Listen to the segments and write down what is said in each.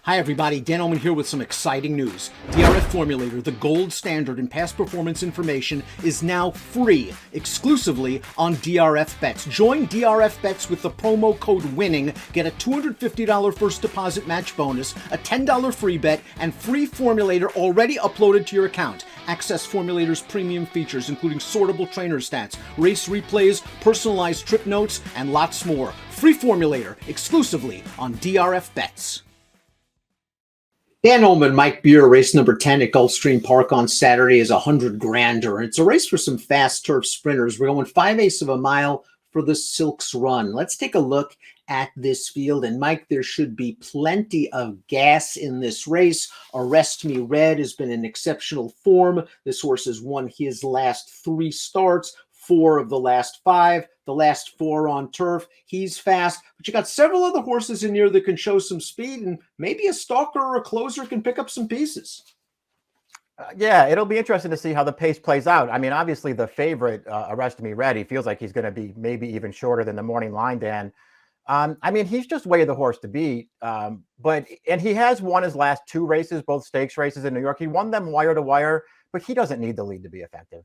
Hi everybody, Dan Illman here with some exciting news. DRF Formulator, the gold standard in past performance information, is now free exclusively on DRF Bets. Join DRF Bets with the promo code WINNING. Get a $250 first deposit match bonus, a $10 free bet, and free Formulator already uploaded to your account. Access Formulator's premium features, including sortable trainer stats, race replays, personalized trip notes, and lots more. Free Formulator exclusively on DRF Bets. Dan Illman, Mike Beer, race number 10 at Gulfstream Park on Saturday is $100,000. It's a race for some fast turf sprinters. We're going 5/8 of a mile for the Silks Run. Let's take a look at this field. And Mike, there should be plenty of gas in this race. Arrest Me Red has been in exceptional form. This horse has won his last 3 starts. 4 of the last 5, the last 4 on turf. He's fast, but you got several other horses in here that can show some speed, and maybe a stalker or a closer can pick up some pieces. Yeah, it'll be interesting to see how the pace plays out. I mean, obviously the favorite, Arrest Me Red, he feels like he's going to be maybe even shorter than the morning line, Dan. I mean, he's just way the horse to beat. And he has won his last 2 races, both stakes races in New York. He won them wire to wire, but he doesn't need the lead to be effective.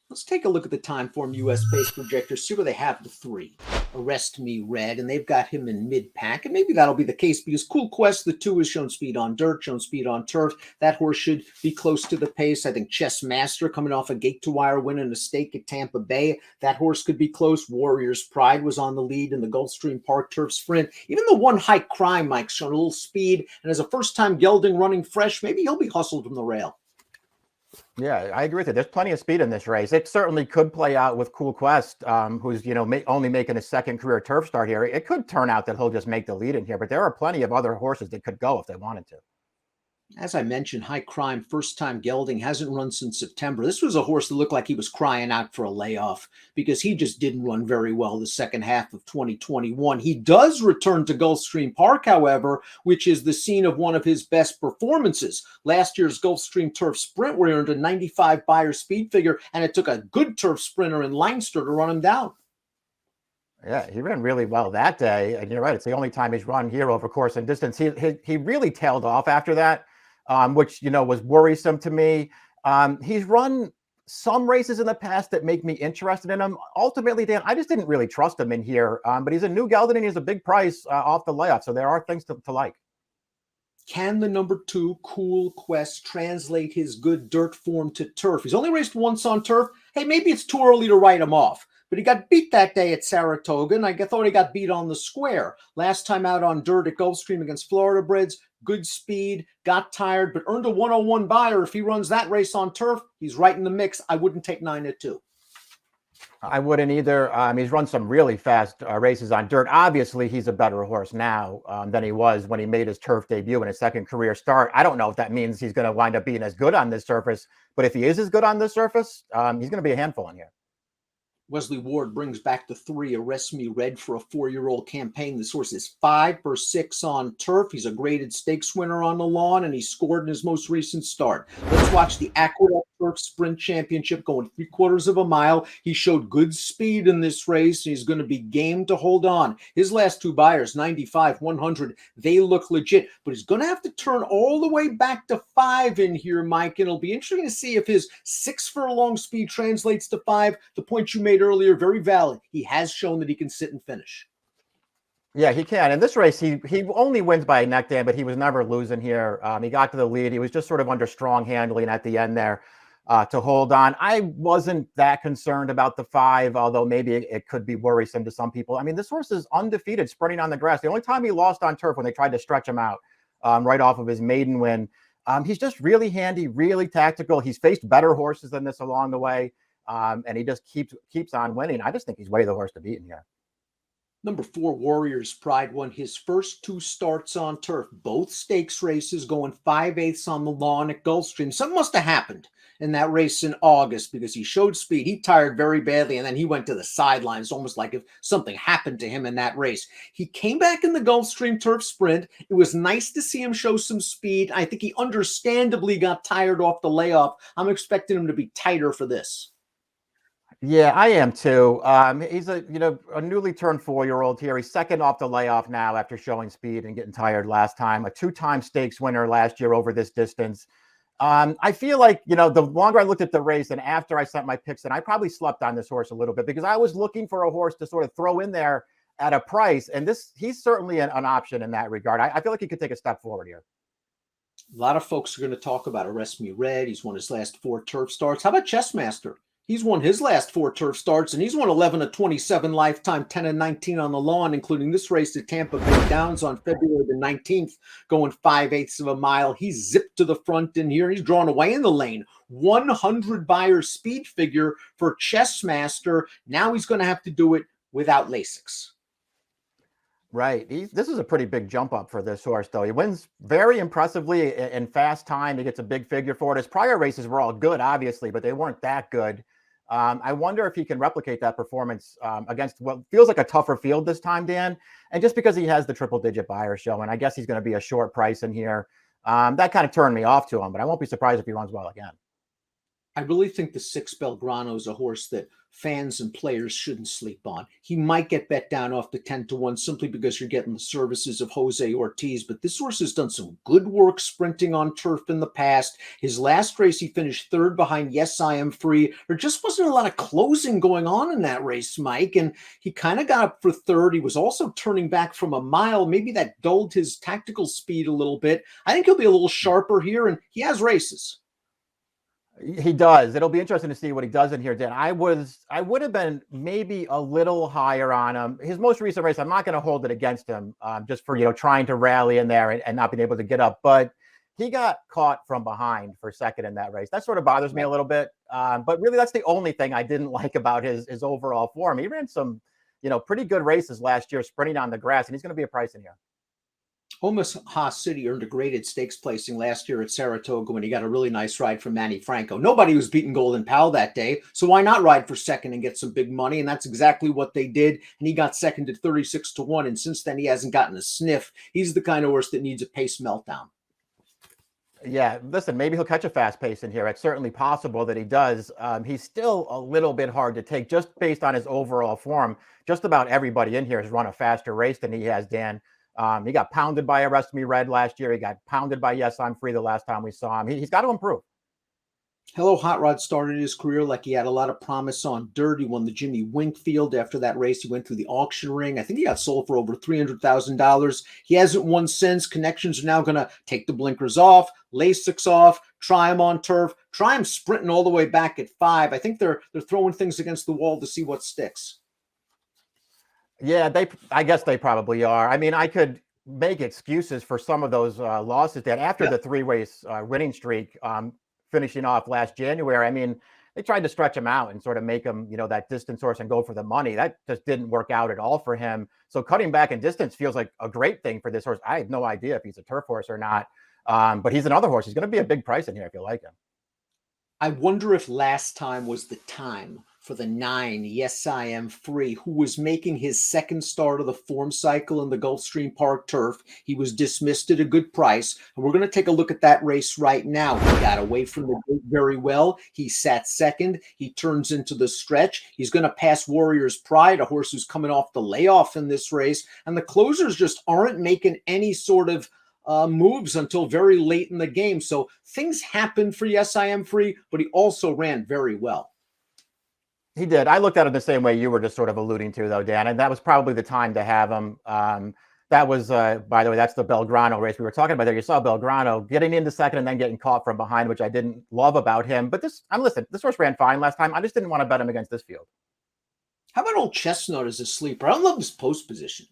Let's take a look at the time form US pace projectors, see where they have the 3. Arrest Me Red, and they've got him in mid-pack, and maybe that'll be the case because Cool Quest, the 2, has shown speed on dirt, shown speed on turf. That horse should be close to the pace. I think Chess Master coming off a gate-to-wire win in a stake at Tampa Bay. That horse could be close. Warrior's Pride was on the lead in the Gulfstream Park Turf Sprint. Even the One High Crime, Mike's shown a little speed, and as a first-time gelding running fresh, maybe he'll be hustled from the rail. Yeah, I agree with you. There's plenty of speed in this race. It certainly could play out with Cool Quest, who's, only making his second career turf start here. It could turn out that he'll just make the lead in here, but there are plenty of other horses that could go if they wanted to. As I mentioned, High Crime, first-time gelding, hasn't run since September. This was a horse that looked like he was crying out for a layoff because he just didn't run very well the second half of 2021. He does return to Gulfstream Park, however, which is the scene of one of his best performances. Last year's Gulfstream Turf Sprint, where he earned a 95 Beyer speed figure, and it took a good turf sprinter in Leinster to run him down. Yeah, he ran really well that day. And you're right, it's the only time he's run here over course and distance. He really tailed off after that. Which, was worrisome to me. He's run some races in the past that make me interested in him. Ultimately, Dan, I just didn't really trust him in here, but he's a new gelding and he's a big price off the layoff. So there are things to like. Can the number 2 Cool Quest translate his good dirt form to turf? He's only raced once on turf. Hey, maybe it's too early to write him off. But he got beat that day at Saratoga, and I thought he got beat on the square. Last time out on dirt at Gulfstream against Florida Breds, good speed, got tired, but earned a 101 Beyer. If he runs that race on turf, he's right in the mix. I wouldn't take 9 at 2. I wouldn't either. He's run some really fast races on dirt. Obviously, he's a better horse now than he was when he made his turf debut in his second career start. I don't know if that means he's going to wind up being as good on this surface, but if he is as good on this surface, he's going to be a handful in here. Wesley Ward brings back the 3, Arrest Me Red, for a 4-year-old campaign. This horse is 5 for 6 on turf. He's a graded stakes winner on the lawn, and he scored in his most recent start. Let's watch the Aqueduct Turf Sprint Championship going 3/4 of a mile. He showed good speed in this race, and he's going to be game to hold on. His last 2 Beyers, 95, 100, they look legit, but he's going to have to turn all the way back to 5 in here, Mike, and it'll be interesting to see if his 6 furlong speed translates to 5. The point you made earlier, very valid. He has shown that he can sit and finish. Yeah, he can. In this race, he only wins by a neck, Dan, but he was never losing here. He got to the lead. He was just sort of under strong handling at the end there to hold on. I wasn't that concerned about the 5, although maybe it could be worrisome to some people. I mean, this horse is undefeated sprinting on the grass. The only time he lost on turf when they tried to stretch him out right off of his maiden win. He's just really handy, really tactical. He's faced better horses than this along the way. And he just keeps on winning. I just think he's way the horse to beat in here. Number 4, Warrior's Pride, won his first 2 starts on turf, both stakes races, going 5/8 on the lawn at Gulfstream. Something must have happened in that race in August because he showed speed. He tired very badly, and then he went to the sidelines, almost like if something happened to him in that race. He came back in the Gulfstream Turf Sprint. It was nice to see him show some speed. I think he understandably got tired off the layoff. I'm expecting him to be tighter for this. Yeah, I am too. He's a newly turned 4-year-old here. He's second off the layoff now after showing speed and getting tired last time. A two-time stakes winner last year over this distance. I feel like, the longer I looked at the race and after I sent my picks in, I probably slept on this horse a little bit because I was looking for a horse to sort of throw in there at a price. And he's certainly an option in that regard. I feel like he could take a step forward here. A lot of folks are going to talk about Arrest Me Red. He's won his last 4 turf starts. How about Chessmaster? He's won his last 4 turf starts, and he's won 11 of 27 lifetime, 10 and 19 on the lawn, including this race at Tampa Bay Downs on February the 19th, going 5/8 of a mile. He's zipped to the front in here. He's drawn away in the lane. 100 buyer speed figure for Chessmaster. Now he's going to have to do it without Lasix. Right. This is a pretty big jump up for this horse, though. He wins very impressively in fast time. He gets a big figure for it. His prior races were all good, obviously, but they weren't that good. I wonder if he can replicate that performance against what feels like a tougher field this time, Dan. And just because he has the triple-digit buyer show, and I guess he's going to be a short price in here, that kind of turned me off to him. But I won't be surprised if he runs well again. I really think the 6 Belgrano is a horse that fans and players shouldn't sleep on. He might get bet down off the 10-1 simply because you're getting the services of Jose Ortiz, but this horse has done some good work sprinting on turf in the past. His last race, he finished 3rd behind Yes, I Am Free. There just wasn't a lot of closing going on in that race, Mike, and he kind of got up for 3rd. He was also turning back from a mile. Maybe that dulled his tactical speed a little bit. I think he'll be a little sharper here, and he has races. He does. It'll be interesting to see what he does in here, Dan. I would have been maybe a little higher on him. His most recent race, I'm not going to hold it against him just for, trying to rally in there and not being able to get up. But he got caught from behind for second in that race. That sort of bothers me a little bit. But really, that's the only thing I didn't like about his overall form. He ran some, pretty good races last year, sprinting on the grass, and he's going to be a price in here. Omaha City earned a graded stakes placing last year at Saratoga when he got a really nice ride from Manny Franco. Nobody was beating Golden Pal that day, so why not ride for second and get some big money? And that's exactly what they did. And he got second at 36-1. And since then, he hasn't gotten a sniff. He's the kind of horse that needs a pace meltdown. Yeah, listen, maybe he'll catch a fast pace in here. It's certainly possible that he does. He's still a little bit hard to take just based on his overall form. Just about everybody in here has run a faster race than he has, Dan. He got pounded by Arrest Me Red last year. He got pounded by Yes, I'm Free the last time we saw him. He's got to improve. Hello Hot Rod started his career like he had a lot of promise on dirt. He won the Jimmy Winkfield. After that race, he went through the auction ring. I think he got sold for over $300,000. He hasn't won since. Connections are now going to take the blinkers off, Lasix off, try him on turf, try him sprinting all the way back at 5. I think they're throwing things against the wall to see what sticks. Yeah, I guess they probably are. I mean, I could make excuses for some of those losses that after the 3-race winning streak finishing off last January. I mean, they tried to stretch him out and sort of make him, that distance horse and go for the money. That just didn't work out at all for him. So cutting back in distance feels like a great thing for this horse. I have no idea if he's a turf horse or not, but he's another horse. He's going to be a big price in here if you like him. I wonder if last time was the time for the 9, Yes, I Am Free, who was making his second start of the form cycle in the Gulfstream Park turf. He was dismissed at a good price. And we're going to take a look at that race right now. He got away from the gate very well. He sat second. He turns into the stretch. He's going to pass Warrior's Pride, a horse who's coming off the layoff in this race. And the closers just aren't making any sort of moves until very late in the game. So things happened for Yes, I Am Free, but he also ran very well. He did. I looked at it the same way you were just sort of alluding to, though, Dan, and that was probably the time to have him. That was, by the way, that's the Belgrano race we were talking about there. You saw Belgrano getting into second and then getting caught from behind, which I didn't love about him. But this horse ran fine last time. I just didn't want to bet him against this field. How about Old Chestnut as a sleeper? I don't love his post position.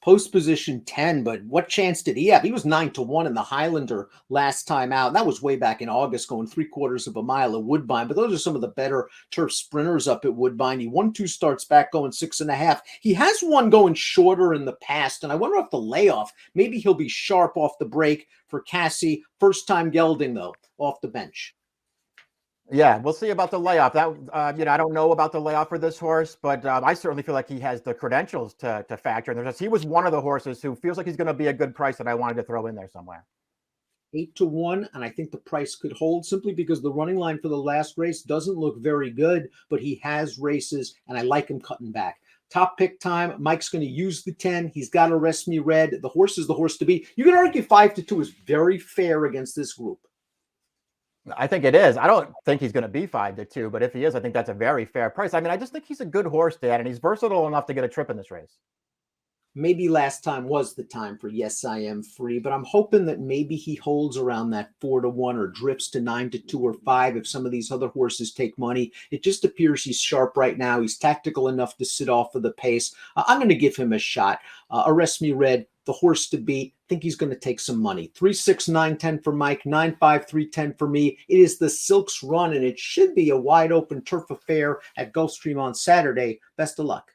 Post position 10, but what chance did he have? He was 9-1 in the Highlander last time out. That was way back in August, going 3/4 of a mile at Woodbine. But those are some of the better turf sprinters up at Woodbine. He won 2 starts back going 6.5. He has one going shorter in the past, and I wonder if the layoff, maybe he'll be sharp off the break for Cassie. First time gelding, though, off the bench. Yeah, we'll see about the layoff. That I don't know about the layoff for this horse, but I certainly feel like he has the credentials to factor in. He was one of the horses who feels like he's going to be a good price that I wanted to throw in there somewhere. 8-1, and I think the price could hold simply because the running line for the last race doesn't look very good, but he has races, and I like him cutting back. Top pick time. Mike's going to use the 10. He's got Arrest Me Red. The horse is the horse to beat. You can argue 5-2 is very fair against this group. I think it is. I don't think he's going to be 5-2, but if he is, I think that's a very fair price. I mean, I just think he's a good horse, Dan, and he's versatile enough to get a trip in this race. Maybe last time was the time for Yes I Am Free, but I'm hoping that maybe he holds around that 4-1 or drifts to 9-2 or 5 if some of these other horses take money. It just appears he's sharp right now. He's tactical enough to sit off of the pace. I'm going to give him a shot. Arrest Me Red, the horse to beat. I think he's going to take some money. 3-6, 9-10 for Mike, 9-5, 3-10 for me. It is the Silks Run, and it should be a wide open turf affair at Gulfstream on Saturday. Best of luck.